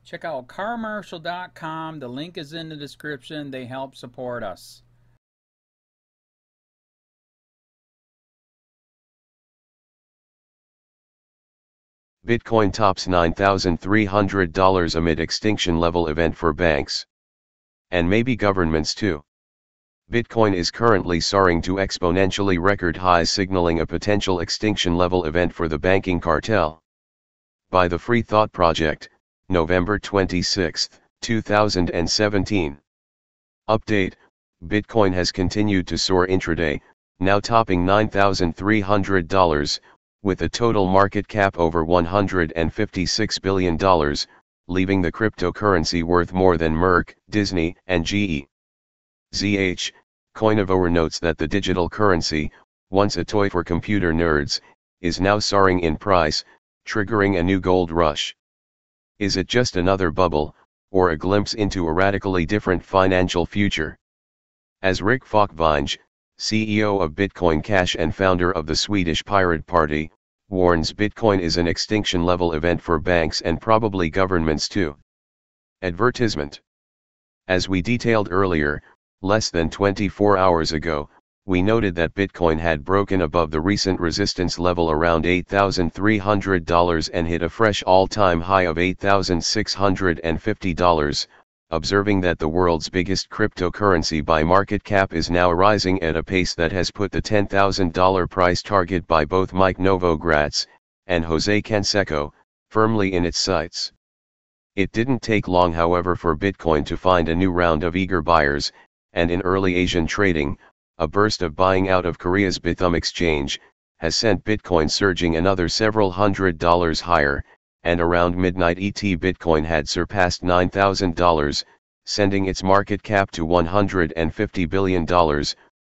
Check out carmarshal.com. The link is in the description. They help support us. Bitcoin tops $9,300 amid extinction-level event for banks. And maybe governments too. Bitcoin is currently soaring to exponentially record highs, signaling a potential extinction-level event for the banking cartel. By the Free Thought Project, November 26, 2017. Update: Bitcoin has continued to soar intraday, now topping $9,300, with a total market cap over $156 billion, leaving the cryptocurrency worth more than Merck, Disney, and GE. ZH, Coinavour notes that the digital currency, once a toy for computer nerds, is now soaring in price, triggering a new gold rush. Is it just another bubble, or a glimpse into a radically different financial future? As Rick Falkvinge, CEO of Bitcoin Cash and founder of the Swedish Pirate Party, warns, Bitcoin is an extinction-level event for banks and probably governments too. Advertisement. As we detailed earlier, less than 24 hours ago, we noted that Bitcoin had broken above the recent resistance level around $8,300 and hit a fresh all-time high of $8,650, observing that the world's biggest cryptocurrency by market cap is now rising at a pace that has put the $10,000 price target by both Mike Novogratz and Jose Canseco firmly in its sights. It didn't take long, however, for Bitcoin to find a new round of eager buyers, and in early Asian trading, a burst of buying out of Korea's Bithumb exchange has sent Bitcoin surging another several $100s higher, and around midnight ET Bitcoin had surpassed $9,000, sending its market cap to $150 billion,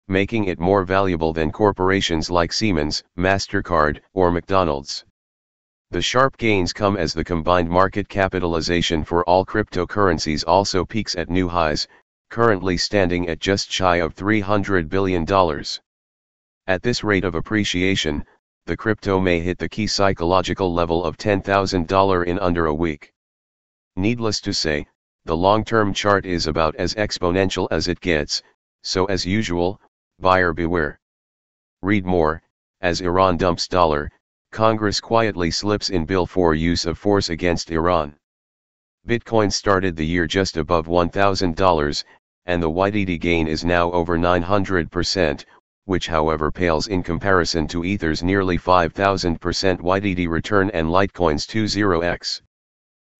making it more valuable than corporations like Siemens, MasterCard, or McDonald's. The sharp gains come as the combined market capitalization for all cryptocurrencies also peaks at new highs, currently standing at just shy of $300 billion. At this rate of appreciation, the crypto may hit the key psychological level of $10,000 in under a week. Needless to say, the long-term chart is about as exponential as it gets, so as usual, buyer beware. Read more: as Iran dumps dollar, Congress quietly slips in bill for use of force against Iran. Bitcoin started the year just above $1,000, and the YTD gain is now over 900%, which however pales in comparison to Ether's nearly 5,000% YTD return and Litecoin's 20x.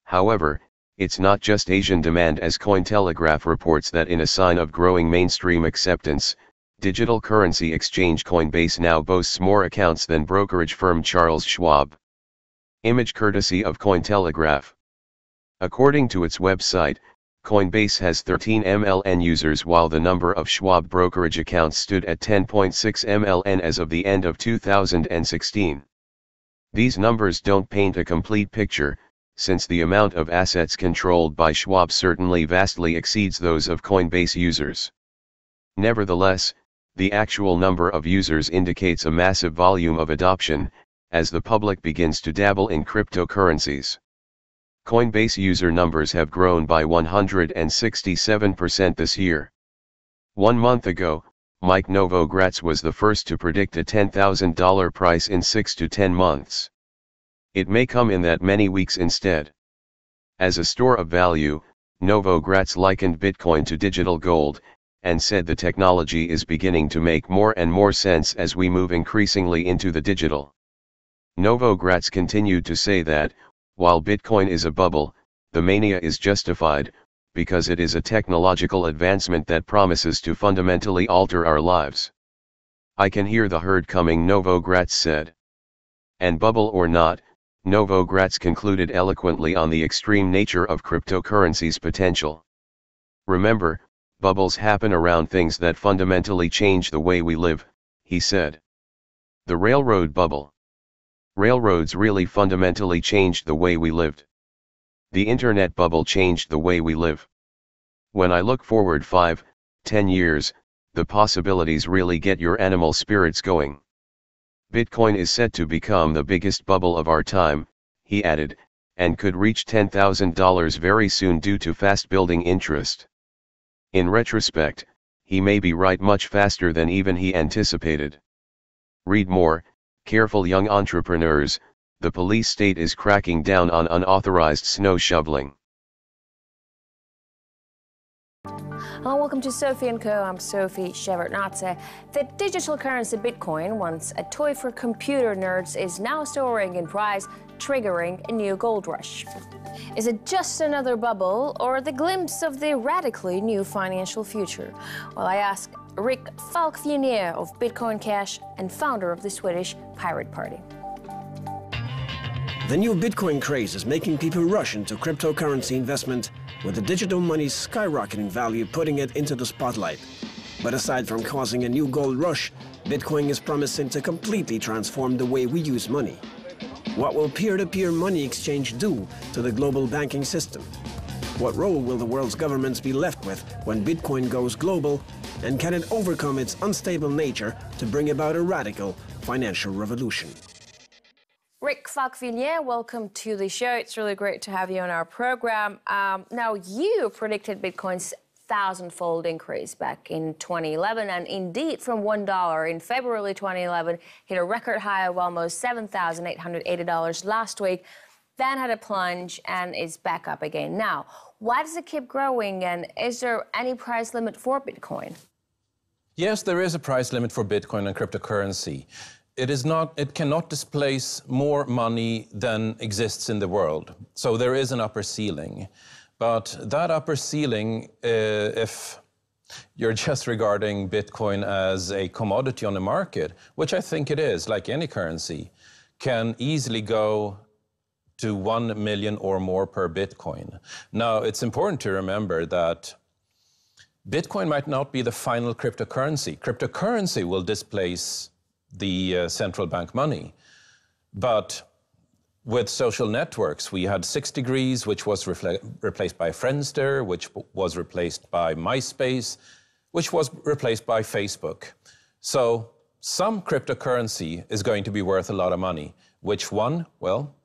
However, it's not just Asian demand, as Cointelegraph reports that in a sign of growing mainstream acceptance, digital currency exchange Coinbase now boasts more accounts than brokerage firm Charles Schwab. Image courtesy of Cointelegraph. According to its website, Coinbase has 13 million users, while the number of Schwab brokerage accounts stood at 10.6 million as of the end of 2016. These numbers don't paint a complete picture, since the amount of assets controlled by Schwab certainly vastly exceeds those of Coinbase users. Nevertheless, the actual number of users indicates a massive volume of adoption, as the public begins to dabble in cryptocurrencies. Coinbase user numbers have grown by 167% this year. 1 month ago, Mike Novogratz was the first to predict a $10,000 price in 6 to 10 months. It may come in that many weeks instead. As a store of value, Novogratz likened Bitcoin to digital gold, and said the technology is beginning to make more and more sense as we move increasingly into the digital. Novogratz continued to say that, while Bitcoin is a bubble, the mania is justified, because it is a technological advancement that promises to fundamentally alter our lives. I can hear the herd coming, Novogratz said. And bubble or not, Novogratz concluded eloquently on the extreme nature of cryptocurrency's potential. Remember, bubbles happen around things that fundamentally change the way we live, he said. The railroad bubble. Railroads really fundamentally changed the way we lived. The internet bubble changed the way we live. When I look forward 5, 10 years, the possibilities really get your animal spirits going. Bitcoin is set to become the biggest bubble of our time, he added, and could reach $10,000 very soon due to fast building interest. In retrospect, he may be right much faster than even he anticipated. Read more. Careful young entrepreneurs, the police state is cracking down on unauthorized snow shoveling. Hello, welcome to Sophie & Co. I'm Sophie Shevardnadze. The digital currency Bitcoin, once a toy for computer nerds, is now soaring in price, triggering a new gold rush. Is it just another bubble or the glimpse of the radically new financial future? Well, I asked Rick Falk-Vienier of Bitcoin Cash and founder of the Swedish Pirate Party. The new Bitcoin craze is making people rush into cryptocurrency investment, with the digital money's skyrocketing value putting it into the spotlight. But aside from causing a new gold rush, Bitcoin is promising to completely transform the way we use money. What will peer-to-peer money exchange do to the global banking system? What role will the world's governments be left with when Bitcoin goes global? And can it overcome its unstable nature to bring about a radical financial revolution? Rick Falk-Vienier, welcome to the show. It's really great to have you on our program. Now, you predicted Bitcoin's thousand-fold increase back in 2011, and indeed, from $1 in February 2011, hit a record high of almost $7,880 last week, then had a plunge and is back up again. Now, why does it keep growing, and is there any price limit for Bitcoin? Yes, there is a price limit for Bitcoin and cryptocurrency. It cannot displace more money than exists in the world. So there is an upper ceiling. But that upper ceiling, if you're just regarding Bitcoin as a commodity on the market, which I think it is, like any currency, can easily go to 1 million or more per Bitcoin. Now, it's important to remember that Bitcoin might not be the final cryptocurrency. Cryptocurrency will displace the central bank money. But with social networks, we had 6 Degrees, which was replaced by Friendster, which was replaced by MySpace, which was replaced by Facebook. So some cryptocurrency is going to be worth a lot of money. Which one? Well,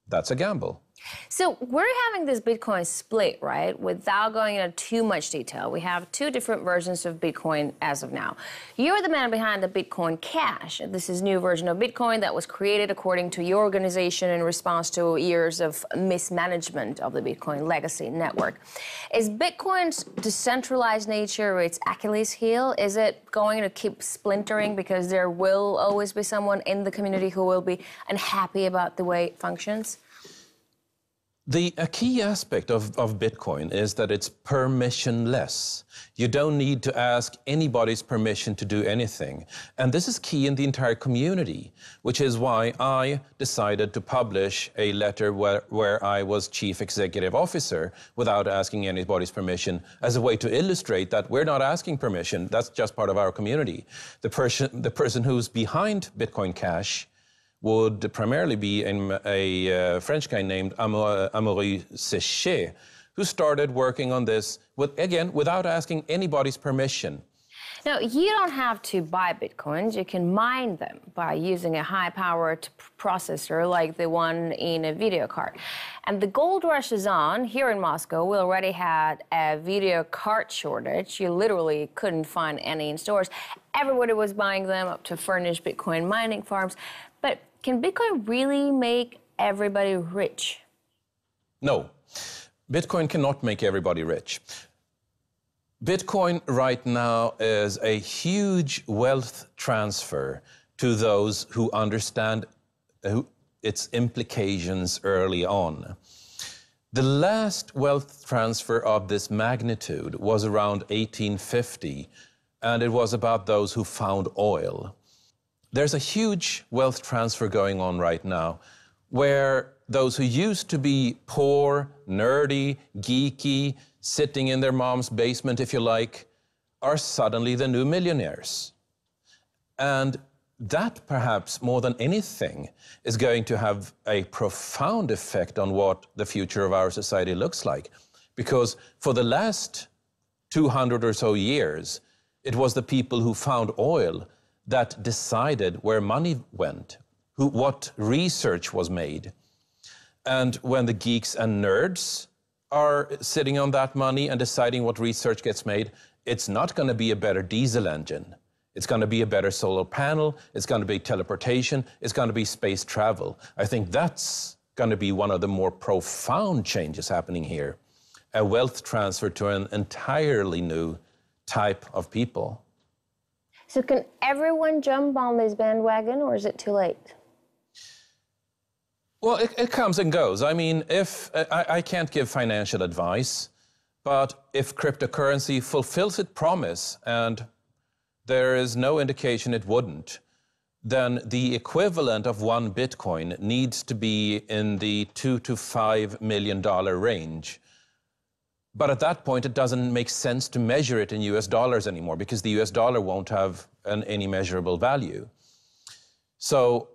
that's a gamble. So we're having this Bitcoin split, right? Without going into too much detail, we have 2 different versions of Bitcoin as of now. You're the man behind the Bitcoin Cash. This is a new version of Bitcoin that was created according to your organization in response to years of mismanagement of the Bitcoin legacy network. Is Bitcoin's decentralized nature its Achilles heel? Is it going to keep splintering because there will always be someone in the community who will be unhappy about the way it functions? A key aspect of Bitcoin is that it's permissionless. You don't need to ask anybody's permission to do anything. And this is key in the entire community, which is why I decided to publish a letter where I was chief executive officer without asking anybody's permission, as a way to illustrate that we're not asking permission. That's just part of our community. The person who's behind Bitcoin Cash would primarily be a French guy named Amaury Séchet, who started working on this, without asking anybody's permission. Now, you don't have to buy Bitcoins. You can mine them by using a high-powered processor like the one in a video card. And the gold rush is on. Here in Moscow, we already had a video card shortage. You literally couldn't find any in stores. Everybody was buying them up to furnish Bitcoin mining farms. But can Bitcoin really make everybody rich? No. Bitcoin cannot make everybody rich. Bitcoin right now is a huge wealth transfer to those who understand its implications early on. The last wealth transfer of this magnitude was around 1850, and it was about those who found oil. There's a huge wealth transfer going on right now where those who used to be poor, nerdy, geeky, sitting in their mom's basement, if you like, are suddenly the new millionaires. And that, perhaps more than anything, is going to have a profound effect on what the future of our society looks like. Because for the last 200 or so years, it was the people who found oil that decided where money went, what research was made. And when the geeks and nerds are sitting on that money and deciding what research gets made, it's not going to be a better diesel engine. It's going to be a better solar panel. It's going to be teleportation. It's going to be space travel. I think that's going to be one of the more profound changes happening here. A wealth transfer to an entirely new type of people. So can everyone jump on this bandwagon, or is it too late? Well, it comes and goes. I mean, I can't give financial advice, but if cryptocurrency fulfills its promise, and there is no indication it wouldn't, then the equivalent of one Bitcoin needs to be in the $2 to $5 million range. But at that point, it doesn't make sense to measure it in US dollars anymore, because the US dollar won't have any measurable value. So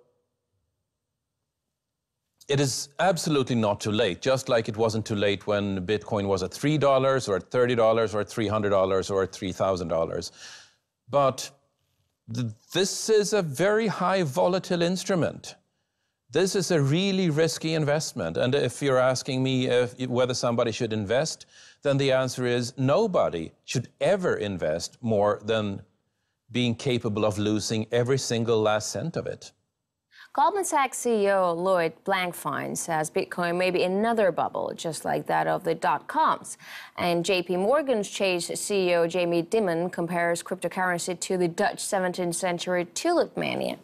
it is absolutely not too late, just like it wasn't too late when Bitcoin was at $3 or at $30 or at $300 or at $3,000. But this is a very high volatile instrument. This is a really risky investment. And if you're asking me whether somebody should invest, then the answer is nobody should ever invest more than being capable of losing every single last cent of it. Goldman Sachs CEO Lloyd Blankfein says Bitcoin may be another bubble, just like that of the dot-coms. And JP Morgan's Chase CEO Jamie Dimon compares cryptocurrency to the Dutch 17th century tulip mania.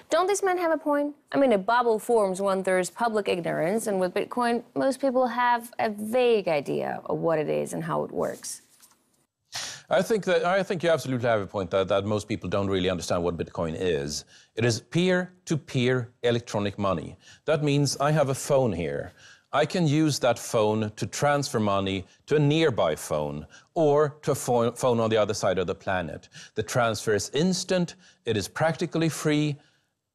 Don't these men have a point? I mean, a bubble forms when there's public ignorance, and with Bitcoin, most people have a vague idea of what it is and how it works. I think you absolutely have a point that most people don't really understand what Bitcoin is. It is peer-to-peer electronic money. That means I have a phone here. I can use that phone to transfer money to a nearby phone or to a phone on the other side of the planet. The transfer is instant, it is practically free.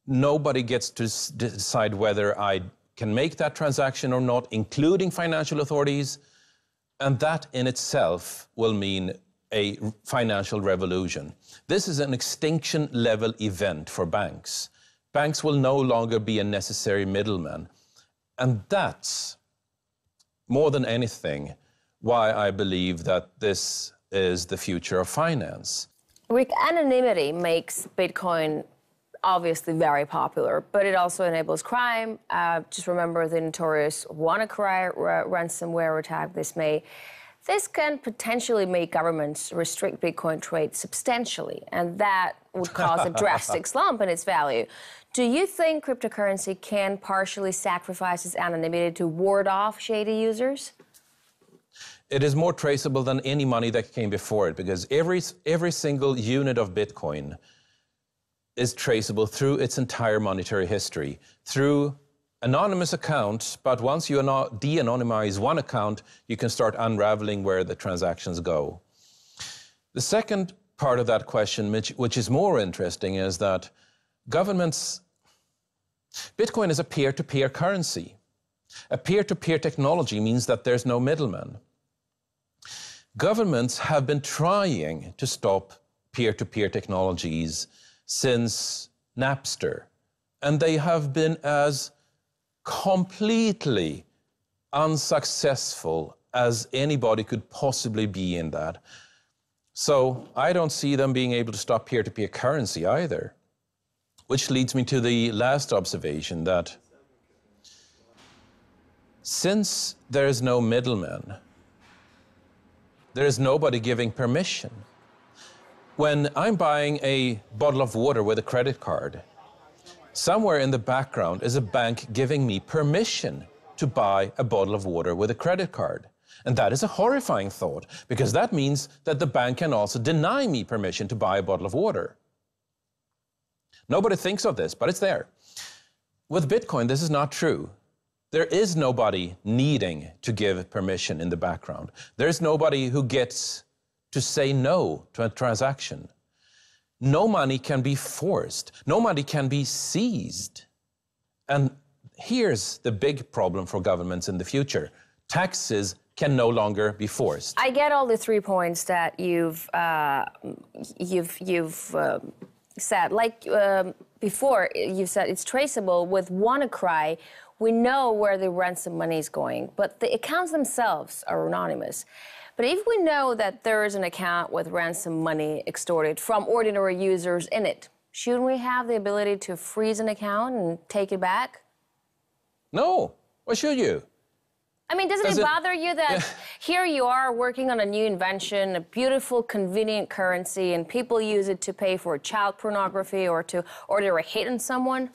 Nobody gets to decide whether I can make that transaction or not, including financial authorities. And that in itself will mean a financial revolution. This is an extinction-level event for banks. Banks will no longer be a necessary middleman. And that's, more than anything, why I believe that this is the future of finance. Rick, anonymity makes Bitcoin obviously very popular, but it also enables crime. Just remember the notorious WannaCry ransomware attack this May. This can potentially make governments restrict Bitcoin trade substantially, and that would cause a drastic slump in its value. Do you think cryptocurrency can partially sacrifice its anonymity to ward off shady users? It is more traceable than any money that came before it, because every single unit of Bitcoin is traceable through its entire monetary history, through anonymous accounts, but once you de-anonymize one account, you can start unraveling where the transactions go. The second part of that question, which is more interesting, is that Bitcoin is a peer-to-peer currency. A peer-to-peer technology means that there's no middleman. Governments have been trying to stop peer-to-peer technologies since Napster, and they have been as completely unsuccessful as anybody could possibly be in that. So I don't see them being able to stop peer-to-peer currency either. Which leads me to the last observation, that since there is no middleman, there is nobody giving permission. When I'm buying a bottle of water with a credit card, somewhere in the background is a bank giving me permission to buy a bottle of water with a credit card. And that is a horrifying thought, because that means that the bank can also deny me permission to buy a bottle of water. Nobody thinks of this, but it's there. With Bitcoin, this is not true. There is nobody needing to give permission in the background. There's nobody who gets to say no to a transaction. No money can be forced. No money can be seized. And here's the big problem for governments in the future. Taxes can no longer be forced. I get all the 3 points that you've said. Like before, you said it's traceable. With WannaCry, we know where the ransom money is going, but the accounts themselves are anonymous. But if we know that there is an account with ransom money extorted from ordinary users in it, shouldn't we have the ability to freeze an account and take it back? No. Why should you? I mean, doesn't it bother you that here you are working on a new invention, a beautiful, convenient currency, and people use it to pay for child pornography or to order a hit on someone?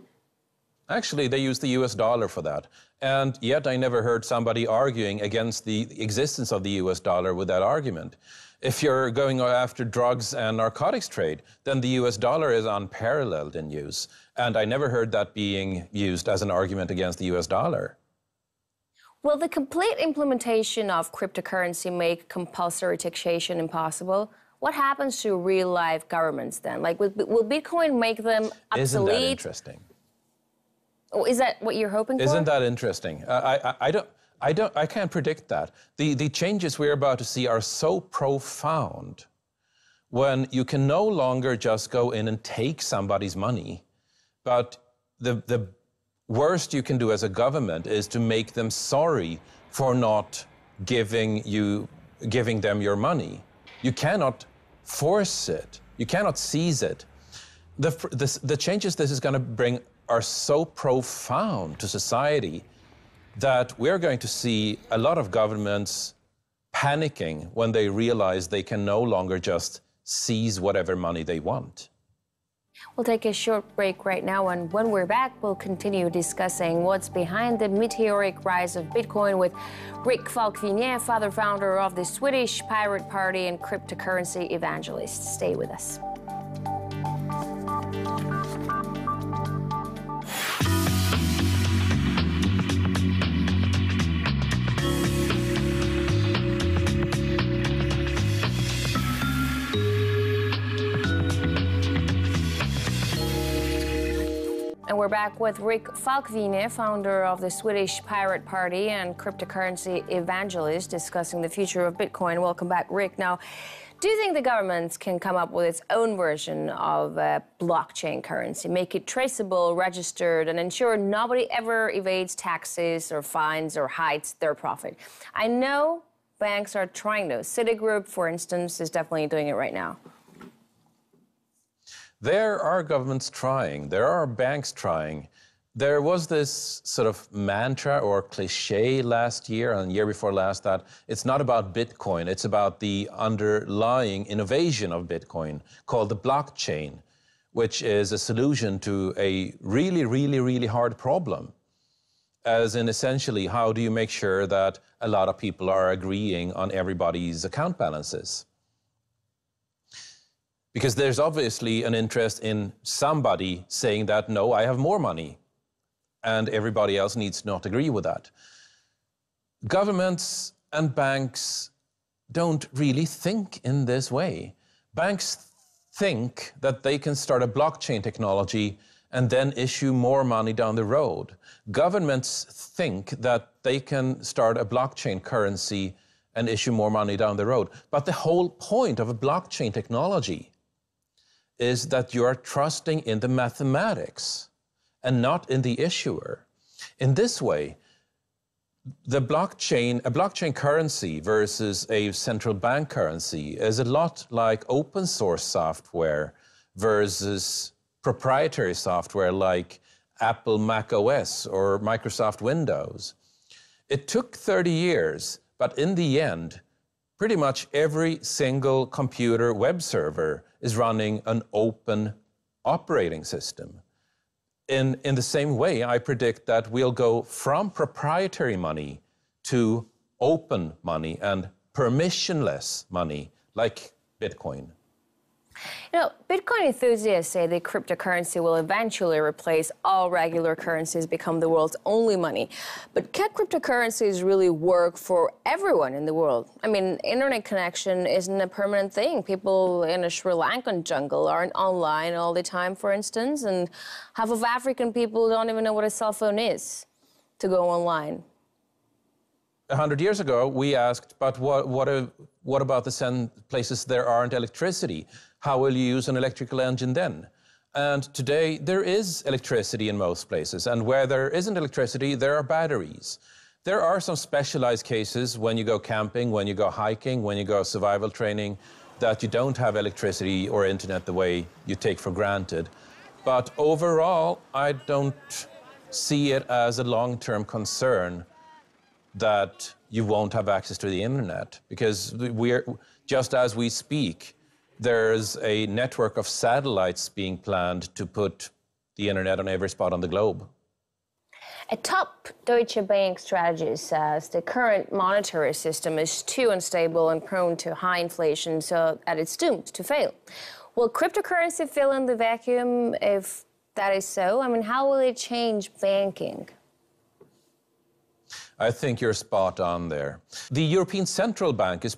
Actually, they use the US dollar for that. And yet I never heard somebody arguing against the existence of the US dollar with that argument. If you're going after drugs and narcotics trade, then the US dollar is unparalleled in use. And I never heard that being used as an argument against the US dollar. Will the complete implementation of cryptocurrency make compulsory taxation impossible? What happens to real-life governments then? Like, will Bitcoin make them obsolete? Isn't that interesting? Oh, is that what you're hoping for? Isn't that interesting? I can't predict that. The changes we're about to see are so profound when you can no longer just go in and take somebody's money, but the worst you can do as a government is to make them sorry for not giving them your money. You cannot force it. You cannot seize it. The changes this is going to bring are so profound to society that we're going to see a lot of governments panicking when they realize they can no longer just seize whatever money they want. We'll take a short break right now, and when we're back, we'll continue discussing what's behind the meteoric rise of Bitcoin with Rick Falkvinge, founder of the Swedish Pirate Party and cryptocurrency evangelist. Stay with us. And we're back with Rick Falkvinge, founder of the Swedish Pirate Party and cryptocurrency evangelist, discussing the future of Bitcoin. Welcome back, Rick. Now, do you think the government can come up with its own version of a blockchain currency, make it traceable, registered, and ensure nobody ever evades taxes or fines or hides their profit? I know banks are trying to. Citigroup, for instance, is definitely doing it right now. There are governments trying, there are banks trying. There was this sort of mantra or cliche last year and the year before last that it's not about Bitcoin, it's about the underlying innovation of Bitcoin called the blockchain, which is a solution to a really hard problem. As in essentially, how do you make sure that a lot of people are agreeing on everybody's account balances? Because there's obviously an interest in somebody saying that, no, I have more money, and everybody else needs to not agree with that. Governments and banks don't really think in this way. Banks think that they can start a blockchain technology and then issue more money down the road. Governments think that they can start a blockchain currency and issue more money down the road. But the whole point of a blockchain technology is that you are trusting in the mathematics and not in the issuer. In this way, a blockchain currency versus a central bank currency is a lot like open source software versus proprietary software like Apple Mac OS or Microsoft Windows. It took 30 years, but in the end, pretty much every single computer web server is running an open operating system. In the same way, I predict that we'll go from proprietary money to open money and permissionless money like Bitcoin. You know, Bitcoin enthusiasts say the cryptocurrency will eventually replace all regular currencies, become the world's only money. But can cryptocurrencies really work for everyone in the world? I mean, internet connection isn't a permanent thing. People in a Sri Lankan jungle aren't online all the time, for instance, and half of African people don't even know what a cell phone is to go online. 100 years ago, we asked, but what about the places there aren't electricity? How will you use an electrical engine then? And today there is electricity in most places, and where there isn't electricity, there are batteries. There are some specialized cases when you go camping, when you go hiking, when you go survival training, that you don't have electricity or internet the way you take for granted. But overall, I don't see it as a long-term concern that you won't have access to the internet, because just as we speak, there's a network of satellites being planned to put the internet on every spot on the globe. A top Deutsche Bank strategist says the current monetary system is too unstable and prone to high inflation, so that it's doomed to fail. Will cryptocurrency fill in the vacuum if that is so? I mean, how will it change banking? I think you're spot on there. The European Central Bank is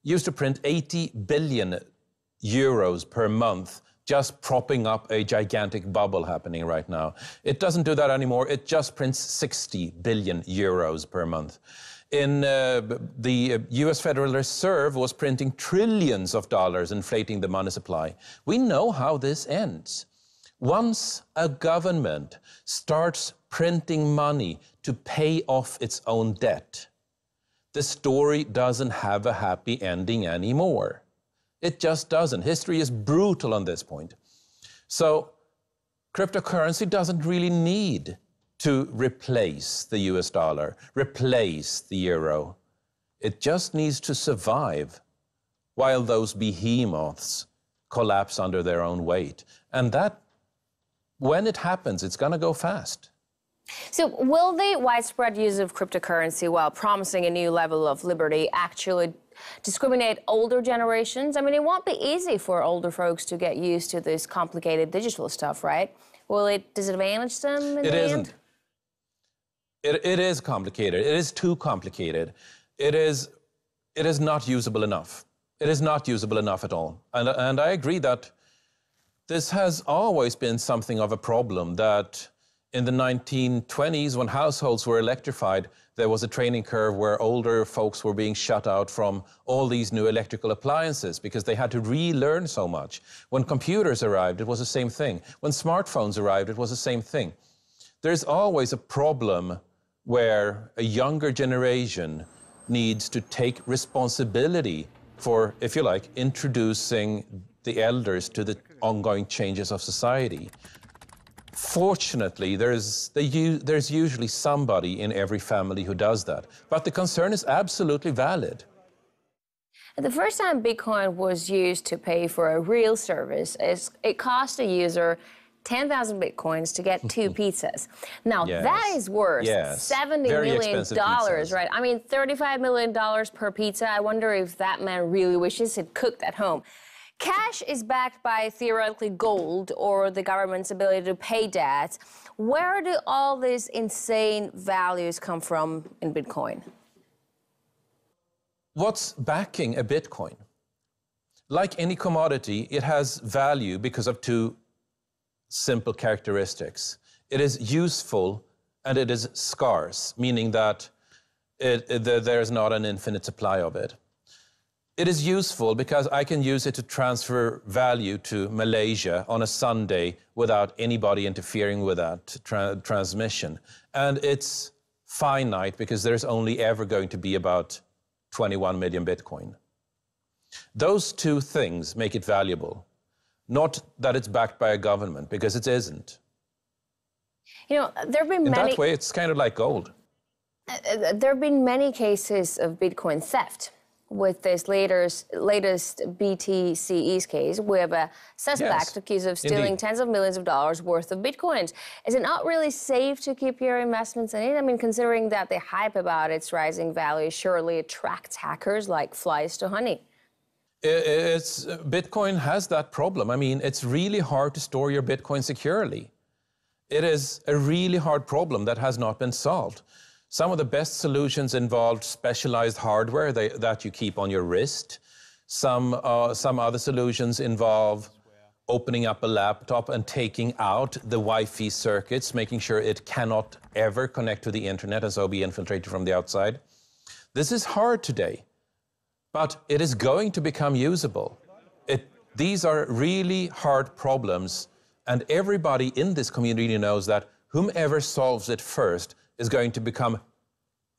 used to print 80 billion euros per month, just propping up a gigantic bubble happening right now. It doesn't do that anymore. It just prints 60 billion euros per month. The US Federal Reserve was printing trillions of dollars, inflating the money supply. We know how this ends. Once a government starts printing money to pay off its own debt, the story doesn't have a happy ending anymore. It just doesn't. History is brutal on this point. So cryptocurrency doesn't really need to replace the US dollar, replace the euro. It just needs to survive while those behemoths collapse under their own weight. And that, when it happens, it's going to go fast. So will the widespread use of cryptocurrency while promising a new level of liberty actually discriminate older generations? I mean, it won't be easy for older folks to get used to this complicated digital stuff, right? Will it disadvantage them in the end? It is complicated. It is too complicated. It is not usable enough. It is not usable enough at all. And I agree that this has always been something of a problem, that in the 1920s, when households were electrified, there was a training curve where older folks were being shut out from all these new electrical appliances because they had to relearn so much. When computers arrived, it was the same thing. When smartphones arrived, it was the same thing. There's always a problem where a younger generation needs to take responsibility for, if you like, introducing the elders to the ongoing changes of society. Fortunately, there's usually somebody in every family who does that. But the concern is absolutely valid. The first time Bitcoin was used to pay for a real service, it cost a user 10,000 Bitcoins to get 2 pizzas. Now, yes. that is worth $70 million, right? I mean, $35 million per pizza. I wonder if that man really wishes it cooked at home. Cash is backed by theoretically gold or the government's ability to pay debt. Where do all these insane values come from in Bitcoin? What's backing a Bitcoin? Like any commodity, it has value because of 2 simple characteristics. It is useful and it is scarce, meaning that there's not an infinite supply of it. It is useful because I can use it to transfer value to Malaysia on a Sunday without anybody interfering with that transmission. And it's finite because there's only ever going to be about 21 million Bitcoin. Those 2 things make it valuable. Not that it's backed by a government, because it isn't. You know, there have been In that way, it's kind of like gold. There have been many cases of Bitcoin theft. With this latest BTCE's case, we have a suspect accused of stealing tens of millions of dollars worth of Bitcoins. Is it not really safe to keep your investments in it? I mean, considering that the hype about its rising value surely attracts hackers like flies to honey. Bitcoin has that problem. I mean, it's really hard to store your Bitcoin securely. It is a really hard problem that has not been solved. Some of the best solutions involved specialized hardware that you keep on your wrist. Some other solutions involve opening up a laptop and taking out the Wi-Fi circuits, making sure it cannot ever connect to the internet and so be infiltrated from the outside. This is hard today, but it is going to become usable. These are really hard problems, and everybody in this community knows that whomever solves it first is going to become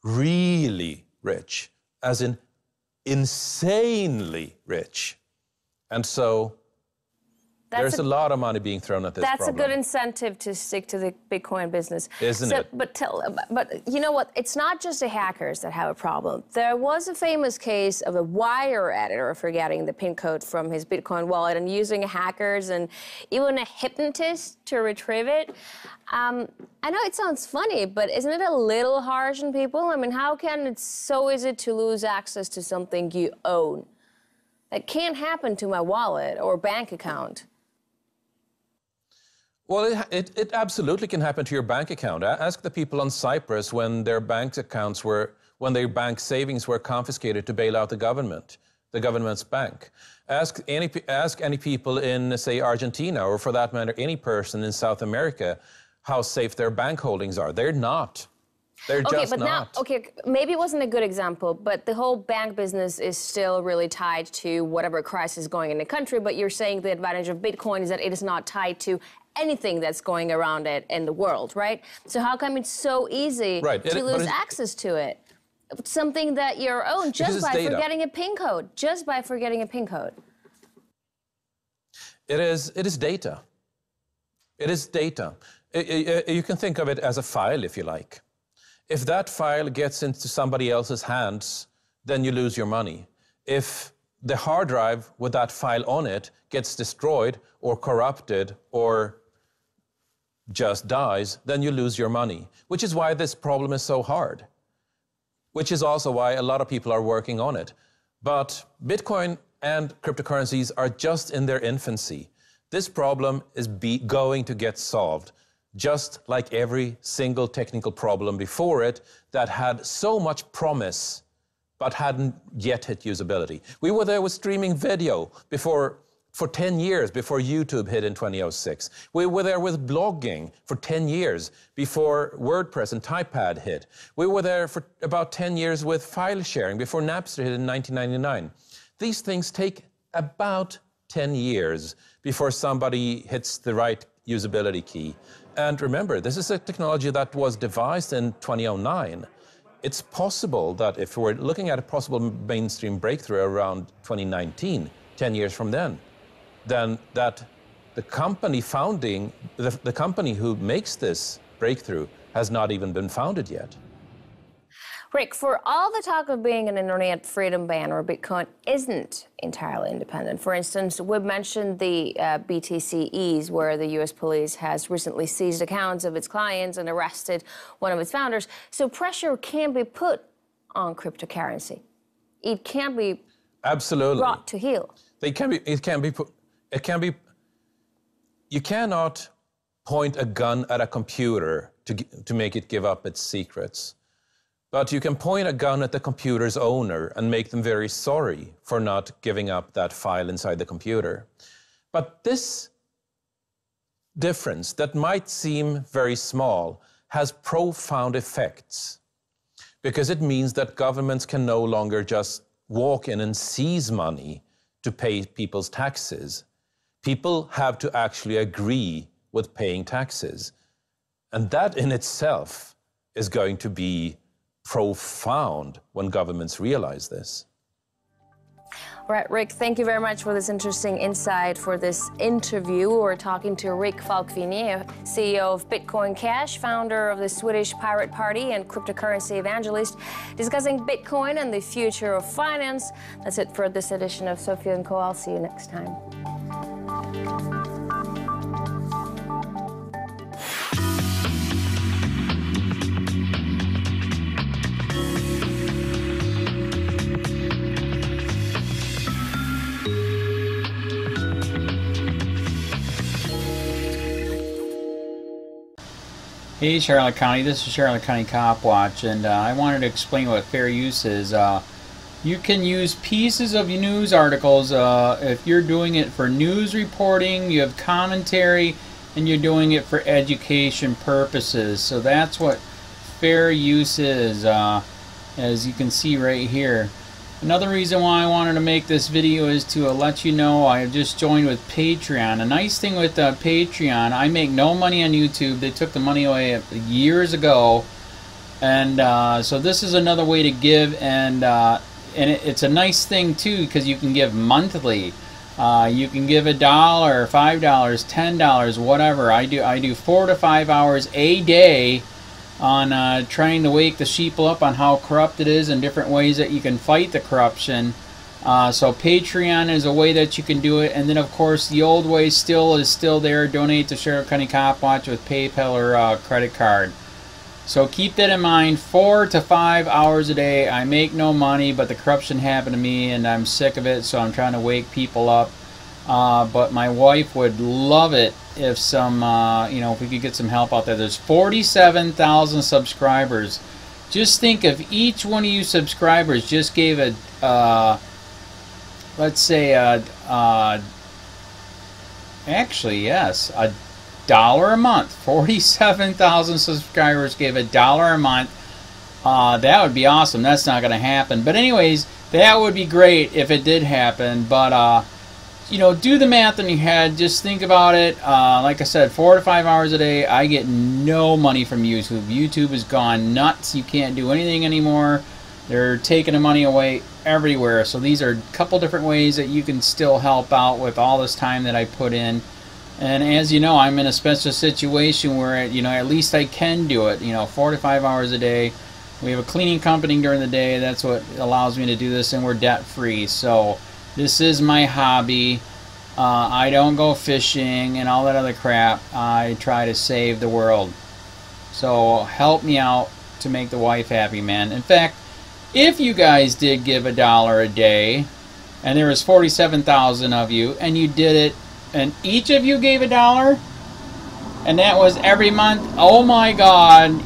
really rich, as in insanely rich. And so there's a lot of money being thrown at this problem. That's a good incentive to stick to the Bitcoin business. Isn't it? But you know what? It's not just the hackers that have a problem. There was a famous case of a wire editor forgetting the PIN code from his Bitcoin wallet and using hackers and even a hypnotist to retrieve it. I know it sounds funny, but isn't it a little harsh on people? I mean, how can it so easy to lose access to something you own? It can't happen to my wallet or bank account. Well, it absolutely can happen to your bank account. Ask the people on Cyprus when their bank accounts when their bank savings were confiscated to bail out the government's bank. Ask any people in, say, Argentina, or for that matter, any person in South America, how safe their bank holdings are. They're not. They're just not. Okay, maybe it wasn't a good example, but the whole bank business is still really tied to whatever crisis is going in the country, but you're saying the advantage of Bitcoin is that it is not tied to anything that's going around it in the world, right? So how come it's so easy to lose access to it? Something that you own just by forgetting a PIN code, just by forgetting a PIN code. It is data. It is data. You can think of it as a file, if you like. If that file gets into somebody else's hands, then you lose your money. If the hard drive with that file on it gets destroyed or corrupted or just dies, then you lose your money, which is why this problem is so hard, which is also why a lot of people are working on it. But Bitcoin and cryptocurrencies are just in their infancy. This problem is going to get solved, just like every single technical problem before it that had so much promise but hadn't yet hit usability. We were there with streaming video for 10 years before YouTube hit in 2006. We were there with blogging for 10 years before WordPress and Typepad hit. We were there for about 10 years with file sharing before Napster hit in 1999. These things take about 10 years before somebody hits the right usability key. And remember, this is a technology that was devised in 2009. It's possible that if we're looking at a possible mainstream breakthrough around 2019, 10 years from then that the company the company who makes this breakthrough has not even been founded yet. Rick, for all the talk of being an internet freedom banner, Bitcoin isn't entirely independent. For instance, we've mentioned the BTCEs, where the U.S. police has recently seized accounts of its clients and arrested one of its founders. So pressure can be put on cryptocurrency. It can be brought to heel. You cannot point a gun at a computer to make it give up its secrets. But you can point a gun at the computer's owner and make them very sorry for not giving up that file inside the computer. But this difference that might seem very small has profound effects, because it means that governments can no longer just walk in and seize money to pay people's taxes. People have to actually agree with paying taxes. And that in itself is going to be profound when governments realize this. All right, Rick, thank you very much for this interesting insight for this interview. We're talking to Rick Falkvinge, CEO of Bitcoin Cash, founder of the Swedish Pirate Party and cryptocurrency evangelist, discussing Bitcoin and the future of finance. That's it for this edition of Sophia & Co. I'll see you next time. Hey Charlotte County, this is Charlotte County COPWATCH, and I wanted to explain what fair use is. You can use pieces of news articles if you're doing it for news reporting, you have commentary, and you're doing it for education purposes. So that's what fair use is, as you can see right here. Another reason why I wanted to make this video is to let you know I have just joined with Patreon. A nice thing with Patreon, I make no money on YouTube. They took the money away years ago, and so this is another way to give, and it's a nice thing too because you can give monthly. You can give $1, $5, $10, whatever. I do 4 to 5 hours a day on trying to wake the sheeple up on how corrupt it is and different ways that you can fight the corruption. So Patreon is a way that you can do it, and then of course the old way is still there. Donate to Sheriff County COPWATCH with PayPal or credit card. So keep that in mind. 4 to 5 hours a day. I make no money, but the corruption happened to me and I'm sick of it, so I'm trying to wake people up. But my wife would love it if some, if we could get some help out there. There's 47,000 subscribers. Just think if each one of you subscribers just gave a, let's say, actually, yes, $1 a month. 47,000 subscribers gave $1 a month. That would be awesome. That's not going to happen. But anyways, that would be great if it did happen. But, do the math in your head. Just think about it. Like I said, 4 to 5 hours a day. I get no money from YouTube. YouTube has gone nuts. You can't do anything anymore. They're taking the money away everywhere. So these are a couple different ways that you can still help out with all this time that I put in. And as you know, I'm in a special situation where, at least I can do it, 4 to 5 hours a day. We have a cleaning company during the day. That's what allows me to do this, and we're debt-free. So this is my hobby. I don't go fishing and all that other crap. I try to save the world. So help me out to make the wife happy, man. In fact, if you guys did give $1 a day, and there was 47,000 of you, and you did it, and each of you gave $1, and that was every month, oh my God,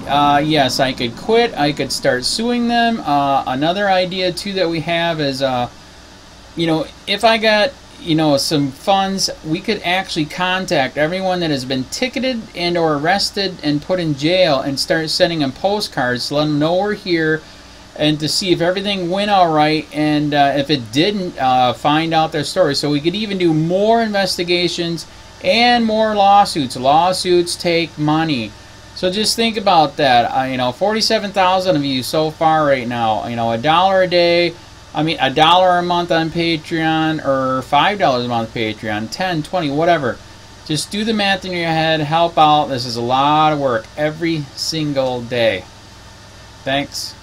yes, I could quit. I could start suing them. Another idea too that we have is, if I got, some funds, we could actually contact everyone that has been ticketed and or arrested and put in jail and start sending them postcards to let them know we're here, and to see if everything went all right, and if it didn't, find out their story. So we could even do more investigations and more lawsuits. Lawsuits take money. So just think about that. 47,000 of you so far right now. $1 a day. $1 a month on Patreon, or $5 a month Patreon, 10, 20, whatever. Just do the math in your head. Help out. This is a lot of work every single day. Thanks.